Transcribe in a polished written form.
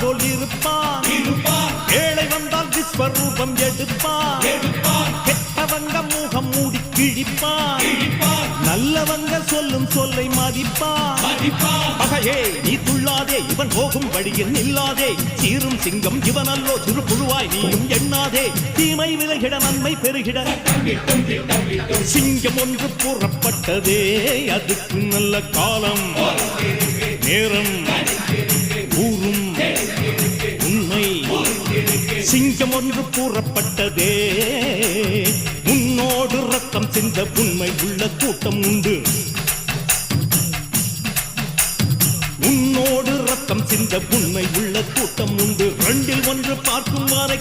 போல் இருப்பான். ஏழை வந்தால் விஸ்வரூபம் எடுப்பான். கெட்டவங்க முகம் மூடி கிழிப்பான். நல்லவங்க சொல்லும் சொல்லை மதிப்பான். பகையே நீ துள்ளாதே, இவன் போகும் வழியில் நில்லாதே. சீரும் சிங்கம் இவனல்லோ, சிறு புழுவாய் நீயும் எண்ணாதே. தீமை விலகிட நன்மை பெருகிட சிங்கம் ஒன்று கூறப்பட்டதே, அதுக்கு நல்ல காலம் நேரம் கூறும் உண்மை. சிங்கம் ஒன்று கூறப்பட்டதே, உன்னோடு ரத்தம் சிந்த உண்மை உள்ள கூட்டம் உண்டு. உன்னோடு ரத்தம் சிந்த உண்மை உள்ள கூட்டம் உண்டு. ரெண்டில் ஒன்று பார்க்கும் வரை